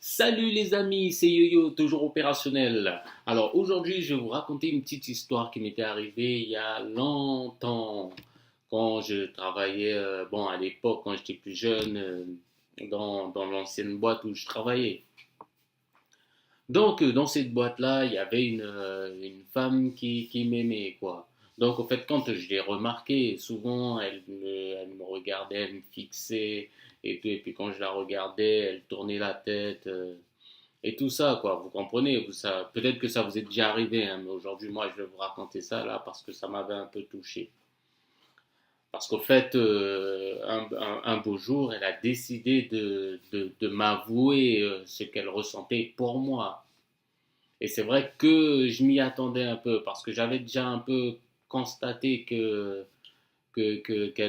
Salut les amis, c'est Yo-Yo, toujours opérationnel. Alors aujourd'hui, je vais vous raconter une petite histoire qui m'était arrivée il y a longtemps, quand je travaillais, à l'époque, quand j'étais plus jeune, dans l'ancienne boîte où je travaillais. Donc, dans cette boîte-là, il y avait une femme qui m'aimait, quoi. Donc, au fait, quand je l'ai remarqué, souvent, elle me regardait, elle me fixait, et tout. Et puis, quand je la regardais, elle tournait la tête, et tout ça, quoi. Vous comprenez, peut-être que ça vous est déjà arrivé, hein, mais aujourd'hui, moi, je vais vous raconter ça, là, parce que ça m'avait un peu touché. Parce qu'au fait, un beau jour, elle a décidé de m'avouer ce qu'elle ressentait pour moi. Et c'est vrai que je m'y attendais un peu parce que j'avais déjà un peu constaté qu'elle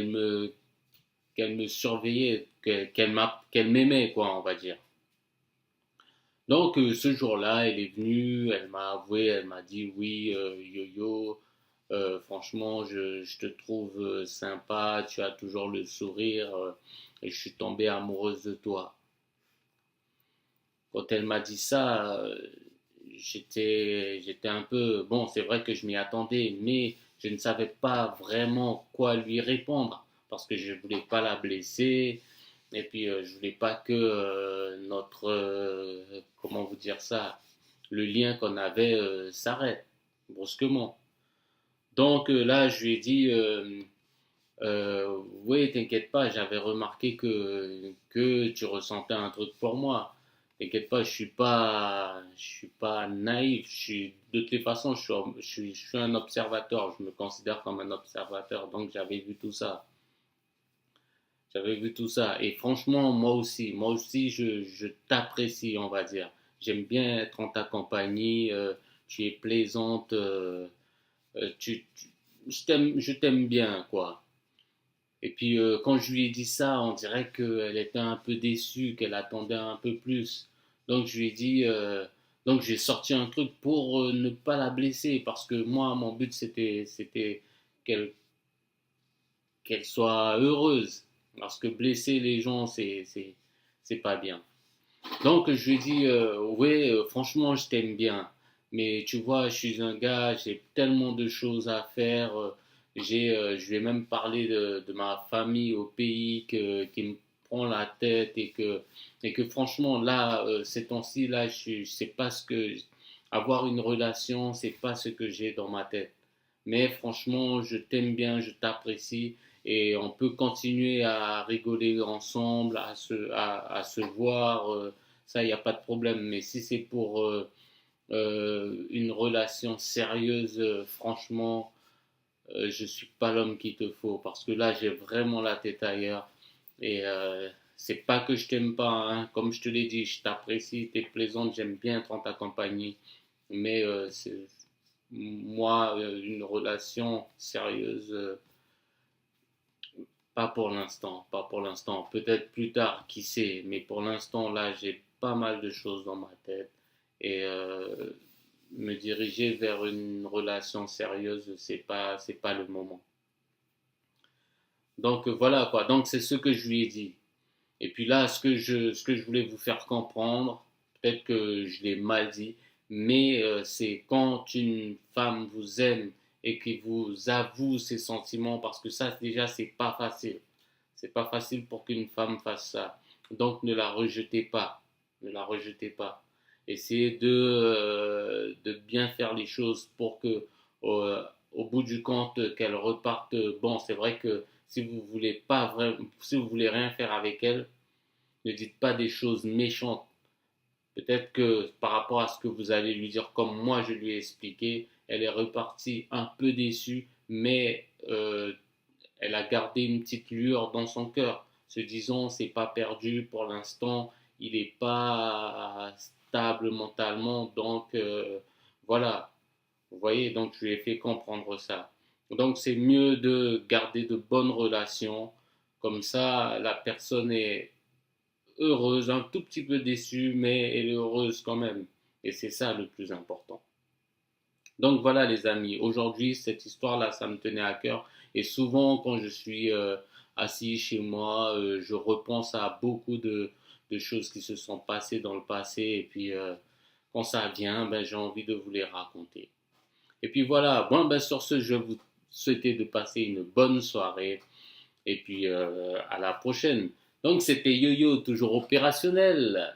me surveillait, qu'elle m'aimait, quoi, on va dire. Donc ce jour-là, elle est venue, elle m'a avoué, elle m'a dit oui, Yo-Yo, franchement, je te trouve sympa, tu as toujours le sourire et je suis tombée amoureuse de toi. Quand elle m'a dit ça, j'étais un peu, bon, c'est vrai que je m'y attendais, mais je ne savais pas vraiment quoi lui répondre parce que je voulais pas la blesser et puis je voulais pas que comment vous dire ça, le lien qu'on avait s'arrête brusquement. Donc là, je lui ai dit, oui, t'inquiète pas, j'avais remarqué que tu ressentais un truc pour moi. T'inquiète pas, je suis pas naïf. De toutes les façons, je suis un observateur. Je me considère comme un observateur. Donc, j'avais vu tout ça. J'avais vu tout ça. Et franchement, moi aussi, je t'apprécie, on va dire. J'aime bien être en ta compagnie. Tu es plaisante. Je t'aime bien, quoi. Et puis quand je lui ai dit ça, on dirait qu'elle était un peu déçue, qu'elle attendait un peu plus. Donc je lui ai dit, donc j'ai sorti un truc pour ne pas la blesser, parce que moi, mon but c'était qu'elle qu'elle soit heureuse, parce que blesser les gens, c'est pas bien. Donc je lui ai dit, ouais, franchement, je t'aime bien, mais tu vois, je suis un gars, j'ai tellement de choses à faire. Je lui ai même parlé de ma famille au pays qui me prend la tête et que franchement, là, ces temps-ci, là, je sais pas ce que. Avoir une relation, c'est pas ce que j'ai dans ma tête. Mais franchement, je t'aime bien, je t'apprécie et on peut continuer à rigoler ensemble, à se voir. Ça, il n'y a pas de problème. Mais si c'est pour une relation sérieuse, franchement, je ne suis pas l'homme qu'il te faut. Parce que là, j'ai vraiment la tête ailleurs. Et c'est pas que je t'aime pas, hein. Comme je te l'ai dit, je t'apprécie, tu es plaisante, j'aime bien être en ta compagnie. Mais moi, une relation sérieuse, pas pour l'instant, pas pour l'instant. Peut-être plus tard, qui sait. Mais pour l'instant, là, j'ai pas mal de choses dans ma tête. Et me diriger vers une relation sérieuse, c'est pas le moment. Donc voilà quoi. Donc c'est ce que je lui ai dit. Et puis là, ce que je voulais vous faire comprendre, peut-être que je l'ai mal dit, mais c'est quand une femme vous aime et qui vous avoue ses sentiments, parce que ça déjà, c'est pas facile. C'est pas facile pour qu'une femme fasse ça. Donc ne la rejetez pas. Ne la rejetez pas. Essayez de bien faire les choses pour que au bout du compte qu'elle reparte. Bon, c'est vrai que si vous voulez pas vraiment, si vous voulez rien faire avec elle, ne dites pas des choses méchantes. Peut-être que par rapport à ce que vous allez lui dire, comme moi je lui ai expliqué, elle est repartie un peu déçue, mais elle a gardé une petite lueur dans son cœur, se disant c'est pas perdu pour l'instant, il n'est pas stable mentalement, donc voilà. Vous voyez, donc je lui ai fait comprendre ça. Donc c'est mieux de garder de bonnes relations, comme ça la personne est heureuse, un tout petit peu déçue, mais elle est heureuse quand même. Et c'est ça le plus important. Donc voilà les amis, aujourd'hui cette histoire-là, ça me tenait à cœur. Et souvent quand je suis assis chez moi, je repense à beaucoup de choses qui se sont passées dans le passé. Et puis, quand ça vient, ben, j'ai envie de vous les raconter. Et puis voilà, bon, ben, sur ce, je vais vous souhaiter de passer une bonne soirée. Et puis, à la prochaine. Donc, c'était Yo-Yo, toujours opérationnel.